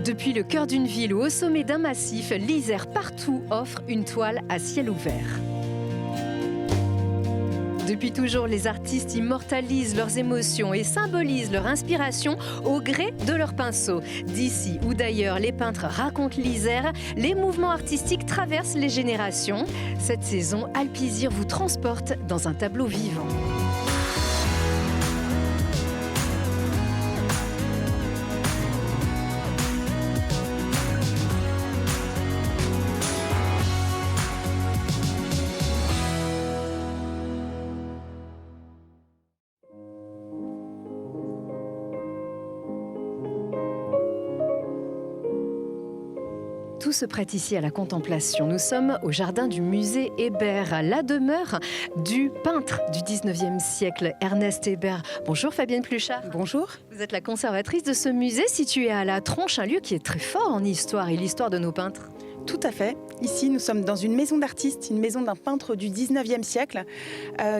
Depuis le cœur d'une ville ou au sommet d'un massif, l'Isère partout offre une toile à ciel ouvert. Depuis toujours, les artistes immortalisent leurs émotions et symbolisent leur inspiration au gré de leur pinceau. D'ici ou d'ailleurs, les peintres racontent l'Isère, les mouvements artistiques traversent les générations. Cette saison, Alpizir vous transporte dans un tableau vivant. Tout se prête ici à la contemplation. Nous sommes au jardin du musée Hébert, la demeure du peintre du 19e siècle, Ernest Hébert. Bonjour Fabienne Pluchart. Bonjour. Vous êtes la conservatrice de ce musée situé à La Tronche, un lieu qui est très fort en histoire et l'histoire de nos peintres. Tout à fait. Ici, nous sommes dans une maison d'artiste, une maison d'un peintre du 19e siècle,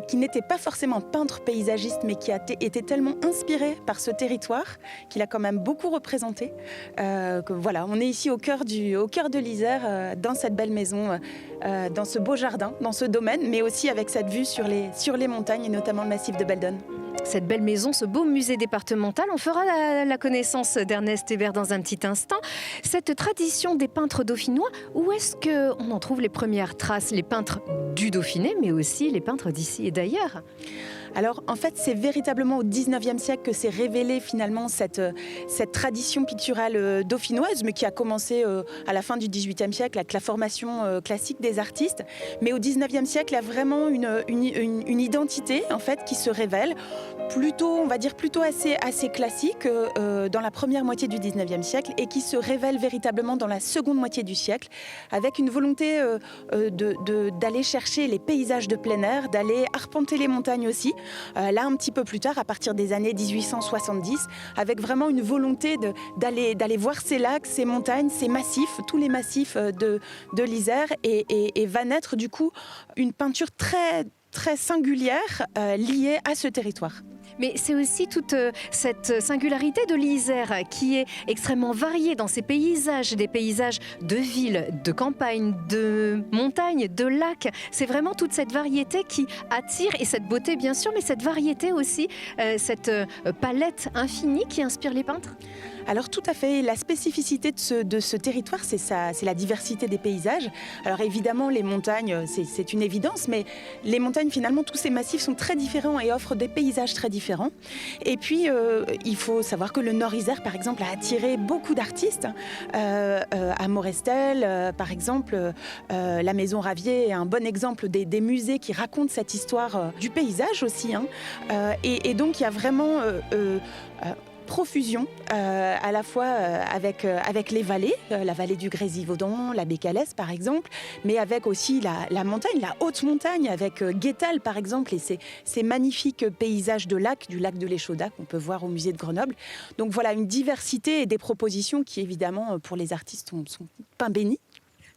qui n'était pas forcément peintre paysagiste, mais qui a été tellement inspiré par ce territoire, qu'il a quand même beaucoup représenté. Voilà, on est ici au cœur de l'Isère, dans cette belle maison, dans ce beau jardin, dans ce domaine, mais aussi avec cette vue sur les montagnes, et notamment le massif de Belledonne. Cette belle maison, ce beau musée départemental, on fera la connaissance d'Ernest Hébert dans un petit instant. Cette tradition des peintres dauphinois, où est-ce qu'on en trouve les premières traces? Les peintres du Dauphiné, mais aussi les peintres d'ici et d'ailleurs. Alors en fait, c'est véritablement au 19e siècle que s'est révélée finalement cette tradition picturale dauphinoise, mais qui a commencé à la fin du 18e siècle avec la formation classique des artistes. Mais au 19e siècle, il y a vraiment une identité en fait qui se révèle, on va dire plutôt assez classique dans la première moitié du 19e siècle et qui se révèle véritablement dans la seconde moitié du siècle, avec une volonté d'aller chercher les paysages de plein air, d'aller arpenter les montagnes aussi. Là, un petit peu plus tard, à partir des années 1870, avec vraiment une volonté d'aller voir ces lacs, ces montagnes, ces massifs, tous les massifs de l'Isère, et va naître du coup une peinture très singulière liée à ce territoire. Mais c'est aussi toute cette singularité de l'Isère qui est extrêmement variée dans ses paysages, des paysages de villes, de campagnes, de montagnes, de lacs. C'est vraiment toute cette variété qui attire, et cette beauté bien sûr, mais cette variété aussi, cette palette infinie qui inspire les peintres. Alors tout à fait, la spécificité de ce territoire, c'est la diversité des paysages. Alors évidemment, les montagnes, c'est une évidence, mais les montagnes, finalement, tous ces massifs sont très différents et offrent des paysages très différents. Et puis, il faut savoir que le Nord-Isère, par exemple, a attiré beaucoup d'artistes. À Morestel, par exemple, la Maison Ravier est un bon exemple des musées qui racontent cette histoire du paysage aussi. Et donc, il y a vraiment profusion, à la fois avec les vallées, la vallée du Grésivaudan, la Bécalès par exemple, mais avec aussi la montagne, la haute montagne, avec Guétal par exemple, et ces magnifiques paysages de lacs, du lac de l'Échaudat qu'on peut voir au musée de Grenoble. Donc voilà, une diversité et des propositions qui évidemment pour les artistes sont pain béni.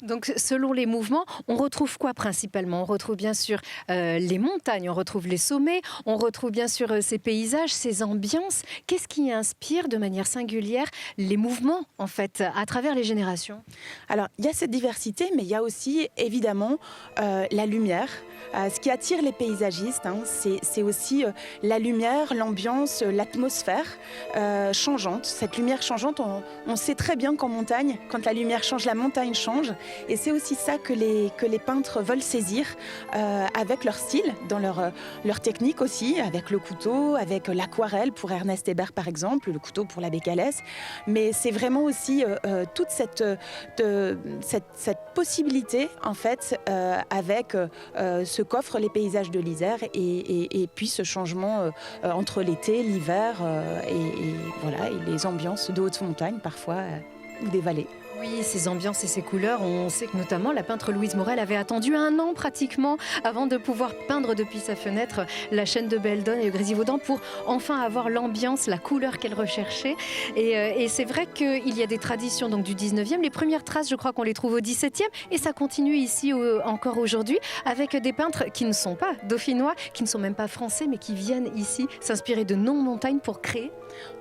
Donc selon les mouvements, on retrouve quoi principalement? On retrouve bien sûr les montagnes, on retrouve les sommets, on retrouve bien sûr ces paysages, ces ambiances. Qu'est-ce qui inspire de manière singulière les mouvements en fait à travers les générations? Alors il y a cette diversité, mais il y a aussi évidemment la lumière. Ce qui attire les paysagistes, c'est aussi la lumière, l'ambiance, l'atmosphère changeante. Cette lumière changeante, on sait très bien qu'en montagne, quand la lumière change, la montagne change. Et c'est aussi ça que les peintres veulent saisir avec leur style, dans leur technique aussi, avec le couteau, avec l'aquarelle pour Ernest Hébert par exemple, le couteau pour la Bécalès. Mais c'est vraiment aussi toute cette possibilité en fait avec ce qu'offrent les paysages de l'Isère et puis ce changement entre l'été, l'hiver et les ambiances de haute montagne parfois ou des vallées. Oui, ces ambiances et ces couleurs, on sait que notamment la peintre Louise Morel avait attendu 1 an pratiquement avant de pouvoir peindre depuis sa fenêtre la chaîne de Beldon et le Grésivaudan pour enfin avoir l'ambiance, la couleur qu'elle recherchait. Et c'est vrai qu'il y a des traditions donc, du 19e. Les premières traces, je crois qu'on les trouve au 17e et ça continue ici encore aujourd'hui avec des peintres qui ne sont pas dauphinois, qui ne sont même pas français, mais qui viennent ici s'inspirer de non-montagnes pour créer.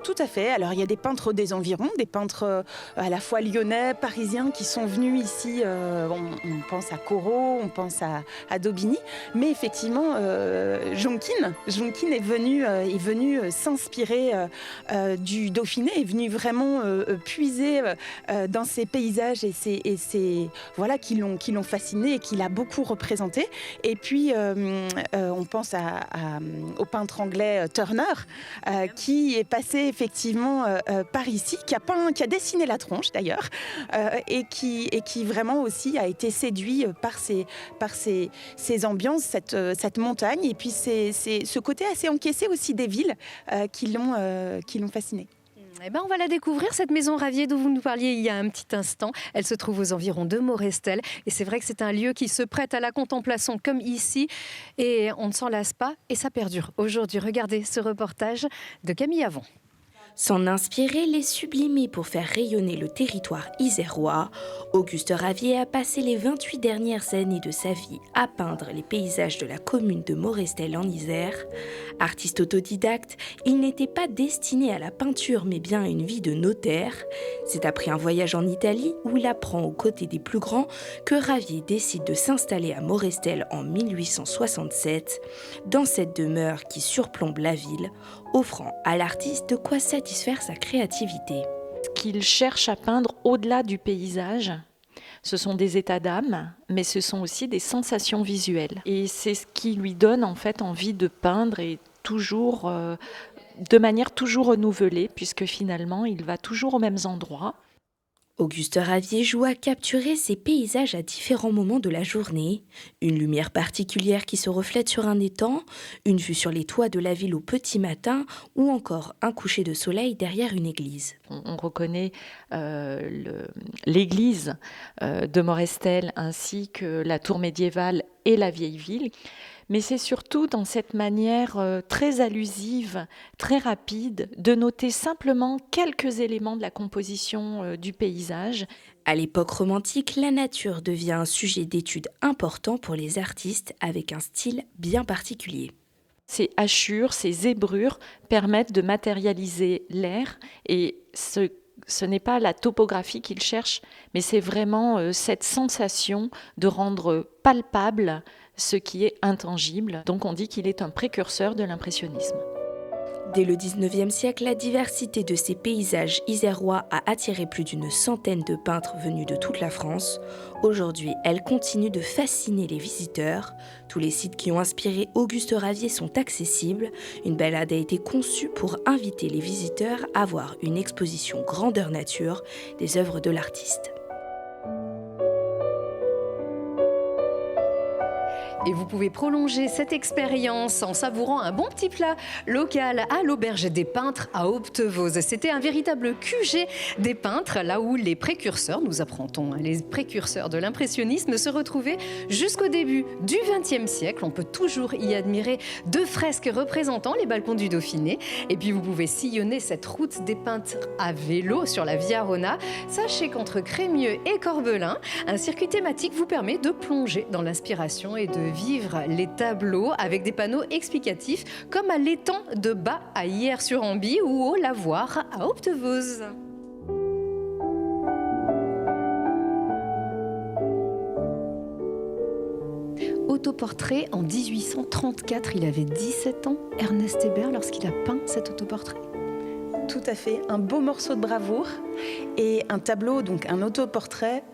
Tout à fait. Alors il y a des peintres des environs, des peintres à la fois lyonnais, parisiens qui sont venus ici. On pense à Corot, on pense à Daubigny, mais effectivement Jonquine est venu s'inspirer du Dauphiné, est venu vraiment puiser dans ces paysages et voilà qui l'ont fasciné et qui l'a beaucoup représenté. Et puis on pense au peintre anglais Turner qui est passé effectivement par ici, qui a dessiné la tronche d'ailleurs, et qui vraiment aussi a été séduit par ces ambiances, cette montagne, et puis c'est ce côté assez encaissé aussi des villes qui l'ont fasciné. Eh ben, on va la découvrir, cette maison Ravier dont vous nous parliez il y a un petit instant. Elle se trouve aux environs de Morestel. Et c'est vrai que c'est un lieu qui se prête à la contemplation comme ici. Et on ne s'en lasse pas et ça perdure. Aujourd'hui, regardez ce reportage de Camille Avon. S'en inspirer, les sublimer pour faire rayonner le territoire isérois, Auguste Ravier a passé les 28 dernières années de sa vie à peindre les paysages de la commune de Morestel en Isère. Artiste autodidacte, il n'était pas destiné à la peinture mais bien à une vie de notaire. C'est après un voyage en Italie où il apprend aux côtés des plus grands que Ravier décide de s'installer à Morestel en 1867, dans cette demeure qui surplombe la ville, offrant à l'artiste de quoi satisfaire sa créativité. Qu'il cherche à peindre au-delà du paysage, ce sont des états d'âme, mais ce sont aussi des sensations visuelles. Et c'est ce qui lui donne en fait envie de peindre et toujours, de manière toujours renouvelée, puisque finalement il va toujours aux mêmes endroits. Auguste Ravier joue à capturer ces paysages à différents moments de la journée. Une lumière particulière qui se reflète sur un étang, une vue sur les toits de la ville au petit matin ou encore un coucher de soleil derrière une église. On reconnaît l'église de Morestel ainsi que la tour médiévale et la vieille ville. Mais c'est surtout dans cette manière très allusive, très rapide, de noter simplement quelques éléments de la composition du paysage. À l'époque romantique, la nature devient un sujet d'étude important pour les artistes avec un style bien particulier. Ces hachures, ces zébrures permettent de matérialiser l'air et ce n'est pas la topographie qu'il cherche, mais c'est vraiment cette sensation de rendre palpable ce qui est intangible. Donc on dit qu'il est un précurseur de l'impressionnisme. Dès le 19e siècle, la diversité de ces paysages isérois a attiré plus d'une centaine de peintres venus de toute la France. Aujourd'hui, elle continue de fasciner les visiteurs. Tous les sites qui ont inspiré Auguste Ravier sont accessibles. Une balade a été conçue pour inviter les visiteurs à voir une exposition grandeur nature des œuvres de l'artiste. Et vous pouvez prolonger cette expérience en savourant un bon petit plat local à l'Auberge des Peintres à Haute-Vose. C'était un véritable QG des peintres, là où les précurseurs, nous apprend-on, les précurseurs de l'impressionnisme se retrouvaient jusqu'au début du XXe siècle. On peut toujours y admirer 2 fresques représentant les balcons du Dauphiné. Et puis vous pouvez sillonner cette route des peintres à vélo sur la Via Rona. Sachez qu'entre Crémieux et Corbelin, un circuit thématique vous permet de plonger dans l'inspiration et de vivre les tableaux avec des panneaux explicatifs comme à l'étang de Bas à Hyères-sur-Amby ou au Lavoir à Haute-Vose. Autoportrait en 1834, il avait 17 ans, Ernest Hébert, lorsqu'il a peint cet autoportrait. Tout à fait, un beau morceau de bravoure et un tableau, donc un autoportrait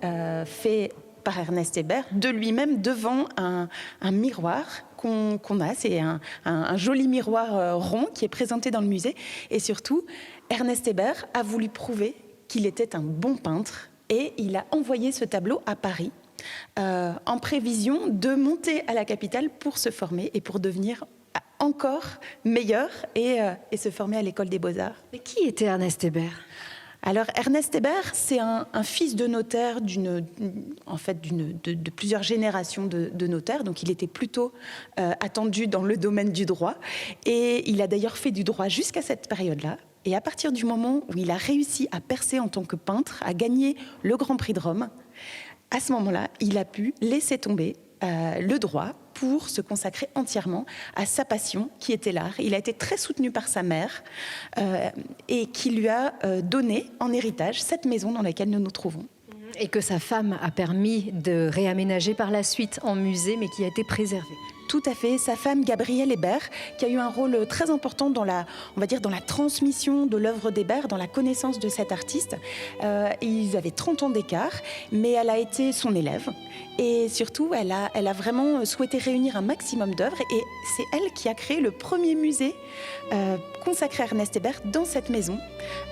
fait par Ernest Hébert, de lui-même devant un miroir qu'on a. C'est un joli miroir rond qui est présenté dans le musée. Et surtout, Ernest Hébert a voulu prouver qu'il était un bon peintre et il a envoyé ce tableau à Paris en prévision de monter à la capitale pour se former et pour devenir encore meilleur et se former à l'école des Beaux-Arts. Mais qui était Ernest Hébert ? Alors Ernest Hébert, c'est un fils de notaire de plusieurs générations de notaires, donc il était plutôt attendu dans le domaine du droit, et il a d'ailleurs fait du droit jusqu'à cette période-là. Et à partir du moment où il a réussi à percer en tant que peintre, à gagner le Grand Prix de Rome, à ce moment-là, il a pu laisser tomber le droit pour se consacrer entièrement à sa passion, qui était l'art. Il a été très soutenu par sa mère et qui lui a donné en héritage cette maison dans laquelle nous nous trouvons. Et que sa femme a permis de réaménager par la suite en musée, mais qui a été préservée. Tout à fait. Sa femme, Gabrielle Hébert, qui a eu un rôle très important dans la transmission de l'œuvre d'Hébert, dans la connaissance de cet artiste. Ils avaient 30 ans d'écart, mais elle a été son élève. Et surtout, elle a vraiment souhaité réunir un maximum d'œuvres. Et c'est elle qui a créé le premier musée consacré à Ernest Hébert dans cette maison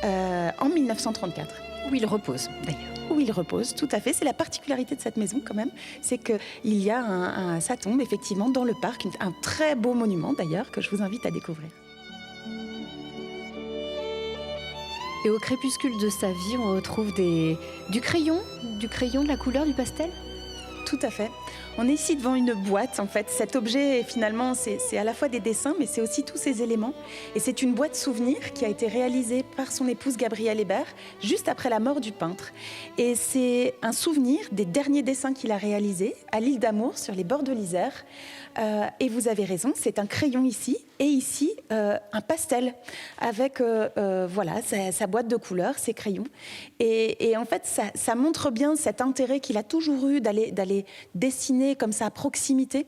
en 1934. Où il repose, d'ailleurs. Où il repose, tout à fait. C'est la particularité de cette maison quand même, c'est qu'il y a sa tombe effectivement dans le parc, un très beau monument d'ailleurs que je vous invite à découvrir. Et au crépuscule de sa vie, on retrouve du crayon, de la couleur, du pastel. Tout à fait. On est ici devant une boîte, en fait. Cet objet, finalement, c'est à la fois des dessins, mais c'est aussi tous ces éléments. Et c'est une boîte souvenir qui a été réalisée par son épouse Gabrielle Hébert, juste après la mort du peintre. Et c'est un souvenir des derniers dessins qu'il a réalisés à l'île d'Amour, sur les bords de l'Isère. Et vous avez raison, c'est un crayon ici, et ici, un pastel, avec sa boîte de couleurs, ses crayons. Et en fait, ça montre bien cet intérêt qu'il a toujours eu d'aller dessiner comme ça à proximité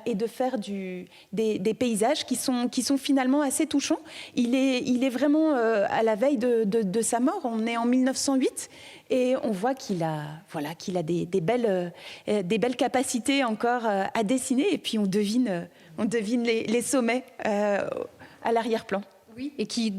et de faire des paysages qui sont finalement assez touchants. Il est vraiment à la veille de sa mort. On est en 1908 et on voit qu'il a des belles capacités encore à dessiner. Et puis on devine les sommets à l'arrière-plan. Oui, et qui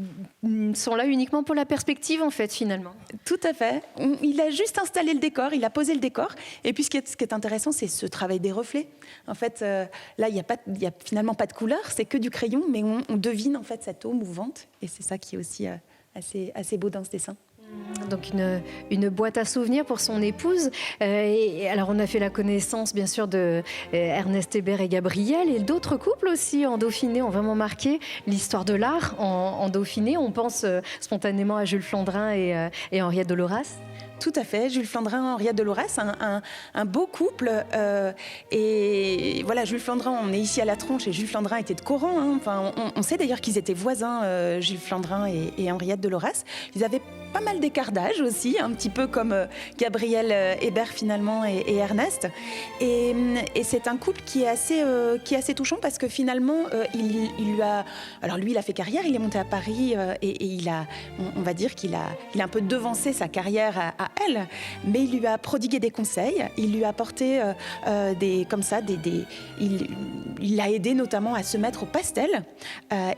sont là uniquement pour la perspective, en fait, finalement. Tout à fait. Il a juste installé le décor, il a posé le décor. Et puis, ce qui est intéressant, c'est ce travail des reflets. En fait, là, il n'y a finalement pas de couleur, c'est que du crayon, mais on devine, en fait, cette eau mouvante. Et c'est ça qui est aussi assez beau dans ce dessin. Donc une boîte à souvenirs pour son épouse. Et alors on a fait la connaissance bien sûr de Ernest Hébert et Gabrielle, et d'autres couples aussi en Dauphiné ont vraiment marqué l'histoire de l'art en Dauphiné. On pense spontanément à Jules Flandrin et Henriette Doloras. Tout à fait, Jules Flandrin, Henriette Doloras, un beau couple. Et voilà, Jules Flandrin, on est ici à la Tronche et Jules Flandrin était de Coran. Hein. Enfin, on sait d'ailleurs qu'ils étaient voisins, Jules Flandrin et Henriette Doloras. Ils avaient pas mal d'écart d'âge aussi, un petit peu comme Gabrielle Hébert finalement et Ernest. Et c'est un couple qui est assez touchant parce que finalement, il a fait carrière, il est monté à Paris et on va dire qu'il a un peu devancé sa carrière à elle, mais il lui a prodigué des conseils, il lui a apporté il l'a aidé notamment à se mettre au pastel,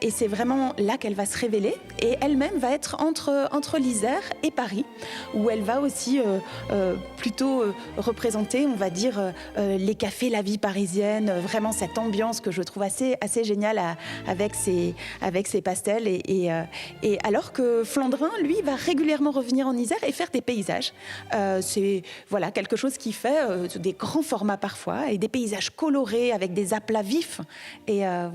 et c'est vraiment là qu'elle va se révéler, et elle-même va être entre l'Isère et Paris, où elle va aussi plutôt représenter, on va dire, les cafés, la vie parisienne, vraiment cette ambiance que je trouve assez géniale avec ses pastels, et alors que Flandrin, lui, va régulièrement revenir en Isère et faire des paysages. C'est quelque chose qui fait des grands formats parfois et des paysages colorés avec des aplats vifs, et un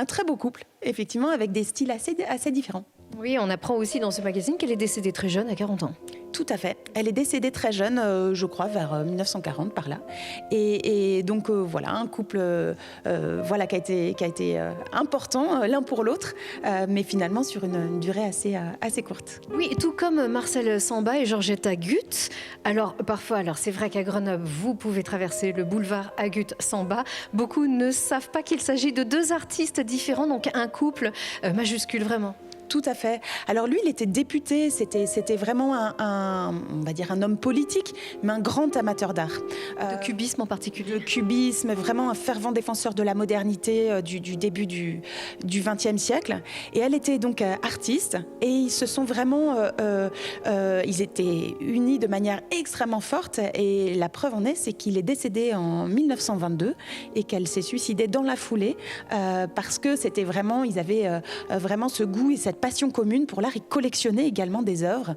très beau couple, effectivement, avec des styles assez différents. Oui, on apprend aussi dans ce magazine qu'elle est décédée très jeune, à 40 ans. Tout à fait. Elle est décédée très jeune, je crois, vers 1940, par là. Et donc, un couple qui a été important l'un pour l'autre, mais finalement sur une durée assez courte. Oui, tout comme Marcel Samba et Georgette Agut. Alors, parfois, c'est vrai qu'à Grenoble, vous pouvez traverser le boulevard Agut-Samba. Beaucoup ne savent pas qu'il s'agit de deux artistes différents, donc un couple majuscule, vraiment. Tout à fait. Alors lui, il était député, c'était vraiment on va dire un homme politique, mais un grand amateur d'art. De cubisme en particulier. Le cubisme, vraiment un fervent défenseur de la modernité du début du XXe siècle. Et elle était donc artiste, et ils se sont vraiment, ils étaient unis de manière extrêmement forte, et la preuve en est, c'est qu'il est décédé en 1922 et qu'elle s'est suicidée dans la foulée, parce que c'était vraiment, ils avaient vraiment ce goût et cette cette passion commune pour l'art et collectionner également des œuvres.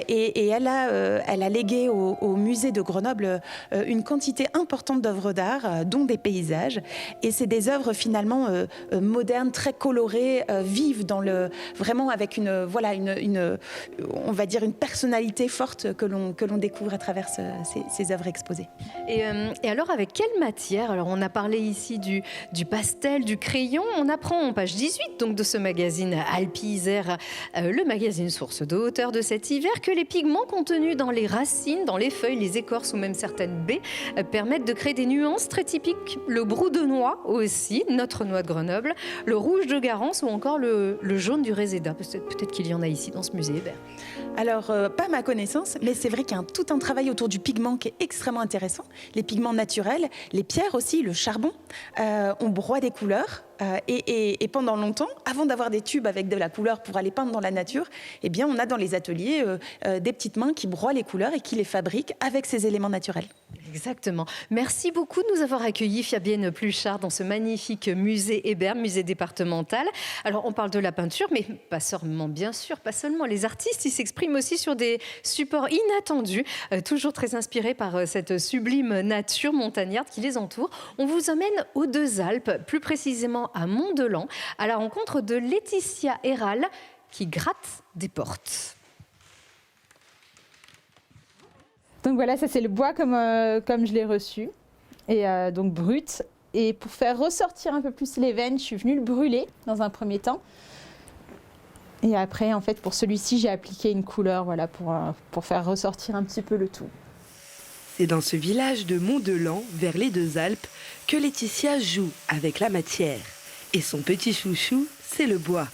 Et elle a légué au musée de Grenoble une quantité importante d'œuvres d'art, dont des paysages. Et c'est des œuvres finalement modernes, très colorées, vives, vraiment avec on va dire une personnalité forte que l'on découvre à travers ces œuvres exposées. Et alors, avec quelle matière? Alors, on a parlé ici du pastel, du crayon. On apprend en page 18 donc, de ce magazine Alpi Isère, le magazine source de hauteur de cet hiver, que les pigments contenus dans les racines, dans les feuilles, les écorces ou même certaines baies permettent de créer des nuances très typiques. Le brou de noix aussi, notre noix de Grenoble, le rouge de Garance ou encore le jaune du Réséda. Peut-être qu'il y en a ici dans ce musée. Alors, pas à ma connaissance, mais c'est vrai qu'il y a tout un travail autour du pigment qui est extrêmement intéressant. Les pigments naturels, les pierres aussi, le charbon. On broie des couleurs. Et pendant longtemps, avant d'avoir des tubes avec de la couleur pour aller peindre dans la nature, eh bien, on a dans les ateliers des petites mains qui broient les couleurs et qui les fabriquent avec ces éléments naturels. Exactement. Merci beaucoup de nous avoir accueillis, Fabienne Pluchart, dans ce magnifique musée Hébert, musée départemental. Alors, on parle de la peinture, mais pas seulement, bien sûr, pas seulement. Les artistes, ils s'expriment aussi sur des supports inattendus, toujours très inspirés par cette sublime nature montagnarde qui les entoure. On vous emmène aux Deux Alpes, plus précisément à Mont-de-Lan, à la rencontre de Laetitia Héral, qui gratte des portes. Donc voilà, ça c'est le bois comme je l'ai reçu, et donc brut. Et pour faire ressortir un peu plus les veines, je suis venue le brûler dans un premier temps. Et après, en fait, pour celui-ci, j'ai appliqué une couleur, voilà, pour faire ressortir un petit peu le tout. C'est dans ce village de Mont-de-Lan, vers les Deux Alpes, que Laetitia joue avec la matière. Et son petit chouchou, c'est le bois.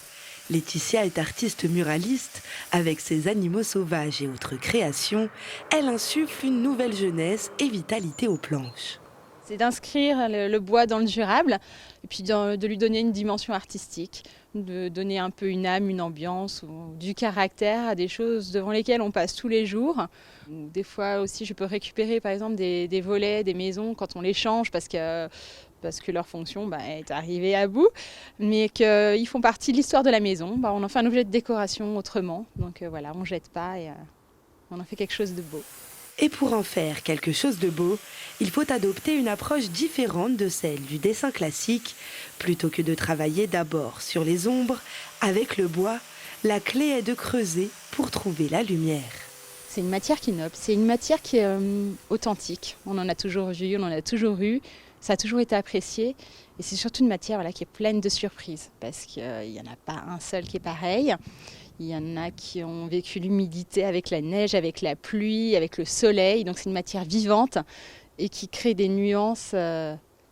Laetitia est artiste muraliste. Avec ses animaux sauvages et autres créations, elle insuffle une nouvelle jeunesse et vitalité aux planches. C'est d'inscrire le bois dans le durable, et puis de lui donner une dimension artistique, de donner un peu une âme, une ambiance, ou du caractère à des choses devant lesquelles on passe tous les jours. Des fois aussi, je peux récupérer par exemple des volets, des maisons quand on les change parce que leur fonction est arrivée à bout, mais qu'ils font partie de l'histoire de la maison. On en fait un objet de décoration autrement, donc voilà, on ne jette pas et on en fait quelque chose de beau. Et pour en faire quelque chose de beau, il faut adopter une approche différente de celle du dessin classique. Plutôt que de travailler d'abord sur les ombres, avec le bois, la clé est de creuser pour trouver la lumière. C'est une matière qui noble, c'est une matière qui est authentique. On en a toujours vu, on en a toujours eu. Ça a toujours été apprécié et c'est surtout une matière qui est pleine de surprises parce qu'il n'y en a pas un seul qui est pareil. Il y en a qui ont vécu l'humidité avec la neige, avec la pluie, avec le soleil. Donc c'est une matière vivante et qui crée des nuances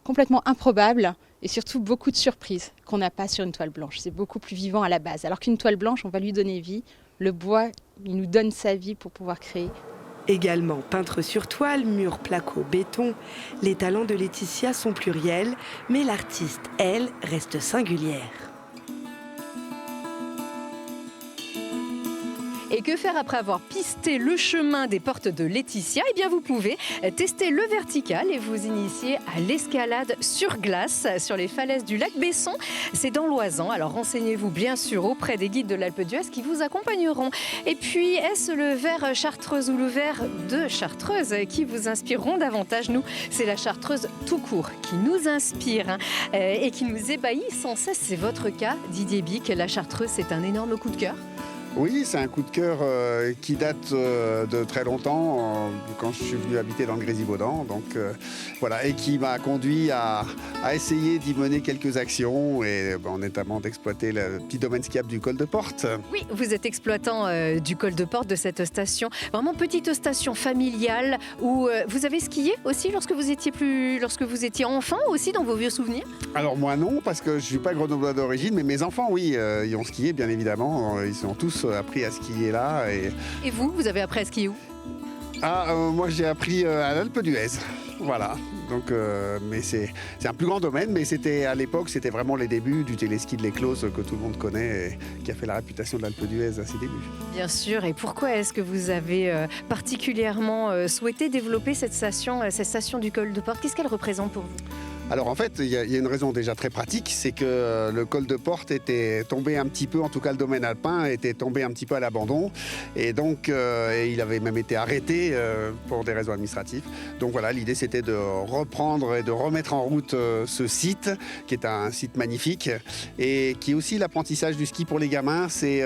complètement improbables et surtout beaucoup de surprises qu'on n'a pas sur une toile blanche. C'est beaucoup plus vivant à la base. Alors qu'une toile blanche, on va lui donner vie. Le bois, il nous donne sa vie pour pouvoir créer. Également peintre sur toile, mur, placo, béton, les talents de Laetitia sont pluriels, mais l'artiste, elle, reste singulière. Et que faire après avoir pisté le chemin des portes de Laetitia? Eh bien, vous pouvez tester le vertical et vous initier à l'escalade sur glace sur les falaises du lac Besson. C'est dans l'Oisans. Alors, renseignez-vous bien sûr auprès des guides de l'Alpe d'Huez qui vous accompagneront. Et puis, est-ce le verre Chartreuse ou le verre de Chartreuse qui vous inspireront davantage? Nous, c'est la Chartreuse tout court qui nous inspire et qui nous ébahit sans cesse. C'est votre cas, Didier Bic. La Chartreuse, c'est un énorme coup de cœur. Oui, c'est un coup de cœur qui date de très longtemps, quand je suis venu habiter dans le Grésivaudan. Donc voilà, et qui m'a conduit à essayer d'y mener quelques actions, et notamment d'exploiter le petit domaine skiable du col de Porte. Oui, vous êtes exploitant du col de Porte, de cette station, vraiment petite station familiale où vous avez skié aussi lorsque vous étiez enfant aussi dans vos vieux souvenirs? Alors moi non, parce que je ne suis pas grenoblois d'origine, mais mes enfants oui, ils ont skié bien évidemment, ils ont tous appris à skier là. Et vous avez appris à skier où? Moi j'ai appris à l'Alpe d'Huez, voilà. Donc, mais c'est un plus grand domaine, mais à l'époque, c'était vraiment les débuts du téléski de l'Éclose que tout le monde connaît et qui a fait la réputation de l'Alpe d'Huez à ses débuts. Bien sûr, et pourquoi est-ce que vous avez particulièrement souhaité développer cette station du col de Porte? Qu'est-ce qu'elle représente pour vous? Alors en fait, il y a une raison déjà très pratique, c'est que le col de Porte était tombé un petit peu, en tout cas le domaine alpin était tombé un petit peu à l'abandon, et donc et il avait même été arrêté pour des raisons administratives. Donc voilà, l'idée c'était de reprendre et de remettre en route ce site, qui est un site magnifique, et qui est aussi l'apprentissage du ski pour les gamins. C'est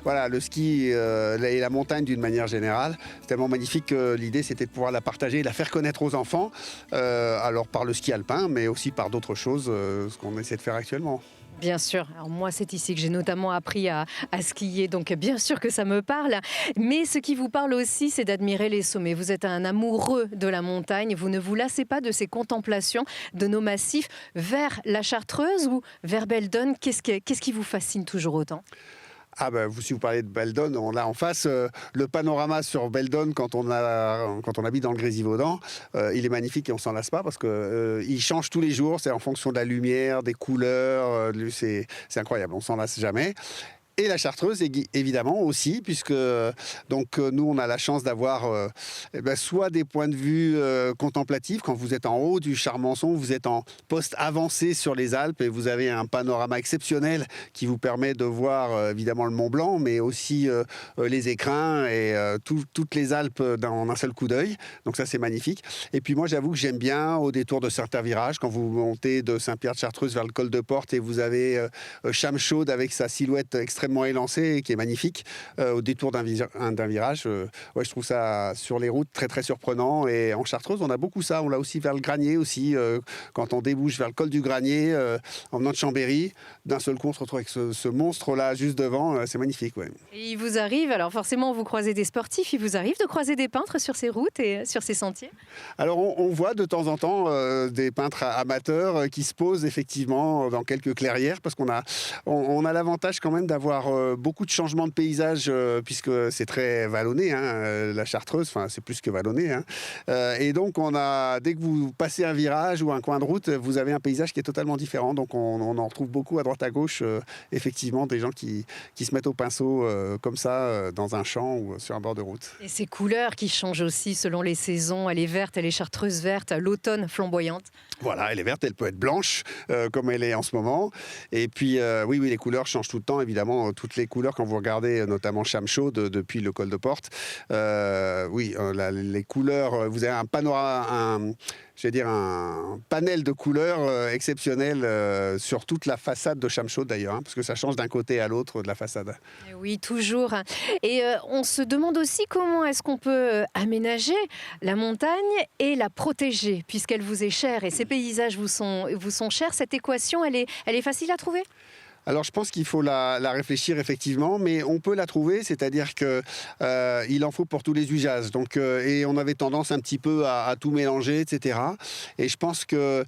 voilà, le ski et la montagne d'une manière générale. C'est tellement magnifique que l'idée c'était de pouvoir la partager et la faire connaître aux enfants, alors par le ski alpin, mais aussi par d'autres choses, ce qu'on essaie de faire actuellement. Bien sûr. Alors moi, c'est ici que j'ai notamment appris à skier, donc bien sûr que ça me parle. Mais ce qui vous parle aussi, c'est d'admirer les sommets. Vous êtes un amoureux de la montagne. Vous ne vous lassez pas de ces contemplations de nos massifs vers la Chartreuse ou vers Belledonne. Qu'est-ce qui vous fascine toujours autant ? Ah ben, si vous parlez de Belledonne, on a en face le panorama sur Belledonne quand on habite dans le Grésivaudan. Il est magnifique et on s'en lasse pas parce que il change tous les jours. C'est en fonction de la lumière, des couleurs. C'est incroyable. On s'en lasse jamais. Et la Chartreuse, évidemment, aussi, puisque donc, nous, on a la chance d'avoir soit des points de vue contemplatifs. Quand vous êtes en haut du Charmençon, vous êtes en poste avancé sur les Alpes et vous avez un panorama exceptionnel qui vous permet de voir, évidemment, le Mont Blanc, mais aussi les écrins et toutes les Alpes en un seul coup d'œil. Donc ça, c'est magnifique. Et puis moi, j'avoue que j'aime bien, au détour de certains virages, quand vous montez de Saint-Pierre-de-Chartreuse vers le col de Porte et vous avez Chamchaude avec sa silhouette extrêmement élancé, qui est magnifique, au détour d'un virage. Ouais, je trouve ça sur les routes très très surprenant. Et en Chartreuse, on a beaucoup ça. On l'a aussi vers le Granier aussi. Quand on débouche vers le col du Granier, en venant de Chambéry, d'un seul coup, on se retrouve avec ce monstre-là juste devant. C'est magnifique. Ouais. Et il vous arrive, alors forcément, vous croisez des sportifs, il vous arrive de croiser des peintres sur ces routes et sur ces sentiers ? Alors, on voit de temps en temps des peintres amateurs qui se posent effectivement dans quelques clairières, parce qu'on a l'avantage quand même d'avoir beaucoup de changements de paysage, puisque c'est très vallonné, hein, la Chartreuse, enfin c'est plus que vallonné. Hein. Et donc dès que vous passez un virage ou un coin de route, vous avez un paysage qui est totalement différent. Donc on en retrouve beaucoup à droite à gauche, effectivement, des gens qui se mettent au pinceau comme ça, dans un champ ou sur un bord de route. Et ces couleurs qui changent aussi selon les saisons, elle est verte, elle est chartreuse verte, l'automne flamboyante. Voilà, elle est verte, elle peut être blanche, comme elle est en ce moment. Et puis, oui, les couleurs changent tout le temps, évidemment. Toutes les couleurs, quand vous regardez notamment Chamchaude depuis le col de Porte, les couleurs, vous avez un panorama, un panel de couleurs exceptionnel sur toute la façade de Chamchaude d'ailleurs, hein, parce que ça change d'un côté à l'autre de la façade. Et oui, toujours. Et on se demande aussi comment est-ce qu'on peut aménager la montagne et la protéger, puisqu'elle vous est chère et ces paysages vous sont chers. Cette équation, elle est facile à trouver ? Alors je pense qu'il faut la réfléchir effectivement, mais on peut la trouver, c'est-à-dire que il en faut pour tous les usages. Donc et on avait tendance un petit peu à tout mélanger, etc. Et je pense que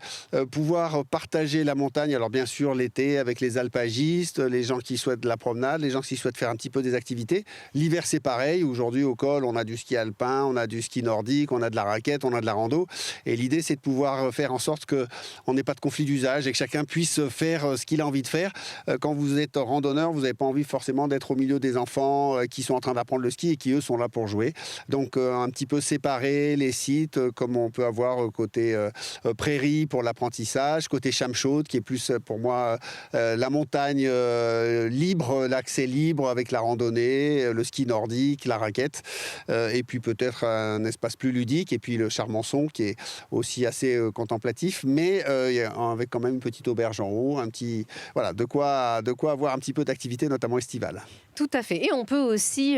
pouvoir partager la montagne, alors bien sûr l'été avec les alpagistes, les gens qui souhaitent de la promenade, les gens qui souhaitent faire un petit peu des activités. L'hiver c'est pareil. Aujourd'hui au col on a du ski alpin, on a du ski nordique, on a de la raquette, on a de la rando. Et l'idée c'est de pouvoir faire en sorte que on n'ait pas de conflit d'usage et que chacun puisse faire ce qu'il a envie de faire. Quand vous êtes randonneur, vous n'avez pas envie forcément d'être au milieu des enfants qui sont en train d'apprendre le ski et qui, eux, sont là pour jouer. Donc, un petit peu séparer les sites, comme on peut avoir côté prairie pour l'apprentissage, côté Chamchaude, qui est plus, pour moi, la montagne libre, l'accès libre avec la randonnée, le ski nordique, la raquette, et puis peut-être un espace plus ludique, et puis le Charmençon, qui est aussi assez contemplatif, mais avec quand même une petite auberge en haut, voilà, de quoi avoir un petit peu d'activité, notamment estivale. Tout à fait. Et on peut aussi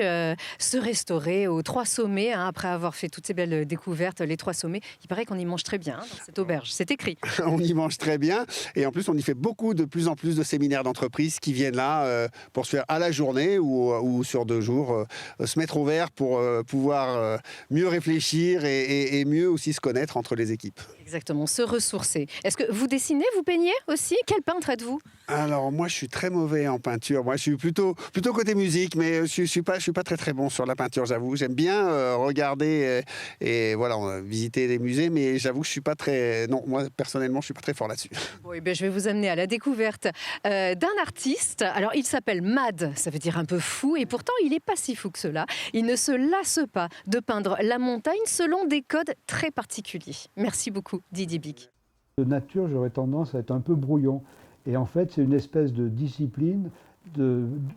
se restaurer aux Trois Sommets, hein, après avoir fait toutes ces belles découvertes, les Trois Sommets. Il paraît qu'on y mange très bien dans cette auberge, c'est écrit. On y mange très bien et en plus on y fait de plus en plus de séminaires d'entreprise qui viennent là pour se faire à la journée ou sur 2 jours, se mettre au vert pour pouvoir mieux réfléchir et mieux aussi se connaître entre les équipes. Exactement, se ressourcer. Est-ce que vous dessinez, vous peignez aussi ? Quel peintre êtes-vous ? Alors moi je suis très mauvais en peinture. Moi je suis plutôt côté musique, mais je suis pas très très bon sur la peinture, j'avoue. J'aime bien regarder et voilà, visiter les musées, mais j'avoue que je suis pas très. Non, moi personnellement je suis pas très fort là-dessus. Bon, eh bien, je vais vous amener à la découverte d'un artiste. Alors il s'appelle Mad, ça veut dire un peu fou, et pourtant il est pas si fou que cela. Il ne se lasse pas de peindre la montagne selon des codes très particuliers. Merci beaucoup Didier Bic. De nature, j'aurais tendance à être un peu brouillon. Et en fait, c'est une espèce de discipline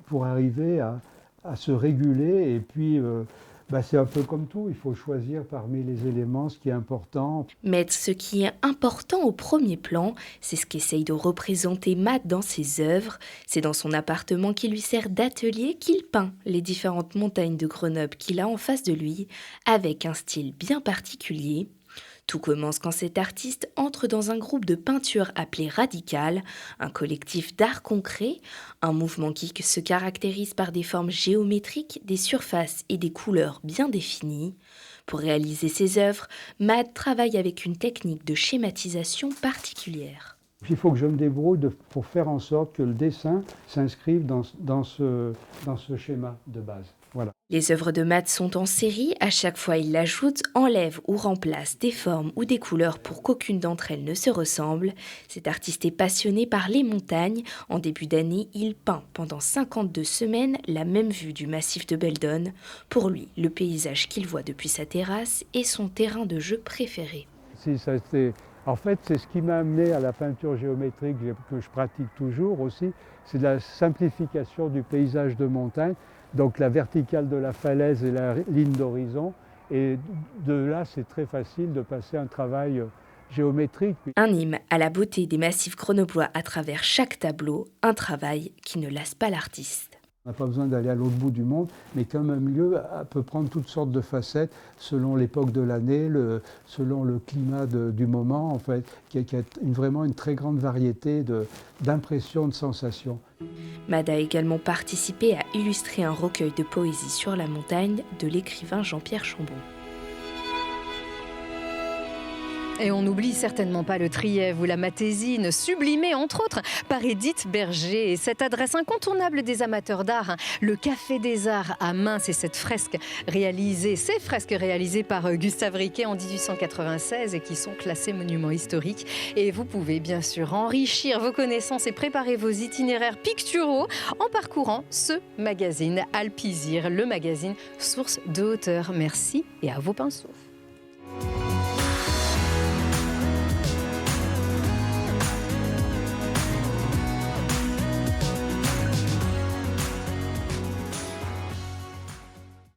pour arriver à se réguler. Et puis, c'est un peu comme tout, il faut choisir parmi les éléments ce qui est important. Mettre ce qui est important au premier plan, c'est ce qu'essaye de représenter Matt dans ses œuvres. C'est dans son appartement qui lui sert d'atelier qu'il peint les différentes montagnes de Grenoble qu'il a en face de lui, avec un style bien particulier. Tout commence quand cet artiste entre dans un groupe de peinture appelé Radical, un collectif d'art concret, un mouvement qui se caractérise par des formes géométriques, des surfaces et des couleurs bien définies. Pour réaliser ses œuvres, Matt travaille avec une technique de schématisation particulière. Il faut que je me débrouille pour faire en sorte que le dessin s'inscrive dans ce schéma de base. Voilà. Les œuvres de Matt sont en série, à chaque fois il ajoute, enlève ou remplace des formes ou des couleurs pour qu'aucune d'entre elles ne se ressemble. Cet artiste est passionné par les montagnes. En début d'année, il peint pendant 52 semaines la même vue du massif de Beldon. Pour lui, le paysage qu'il voit depuis sa terrasse est son terrain de jeu préféré. En fait, c'est ce qui m'a amené à la peinture géométrique que je pratique toujours aussi, c'est la simplification du paysage de montagne. Donc la verticale de la falaise et la ligne d'horizon. Et de là, c'est très facile de passer un travail géométrique. Un hymne à la beauté des massifs grenoblois à travers chaque tableau, un travail qui ne lasse pas l'artiste. On n'a pas besoin d'aller à l'autre bout du monde, mais comme un lieu peut prendre toutes sortes de facettes selon l'époque de l'année, selon le climat du moment, en fait, qui a vraiment une très grande variété d'impressions, de sensations. Matt a également participé à illustrer un recueil de poésie sur la montagne de l'écrivain Jean-Pierre Chambon. Et on n'oublie certainement pas le Trièves ou la Matésine, sublimée entre autres par Édith Berger. Et cette adresse incontournable des amateurs d'art, le Café des Arts à Main, c'est ces fresques réalisées par Gustave Riquet en 1896 et qui sont classées monuments historiques. Et vous pouvez bien sûr enrichir vos connaissances et préparer vos itinéraires picturaux en parcourant ce magazine Alpizir, le magazine source de hauteur. Merci et à vos pinceaux.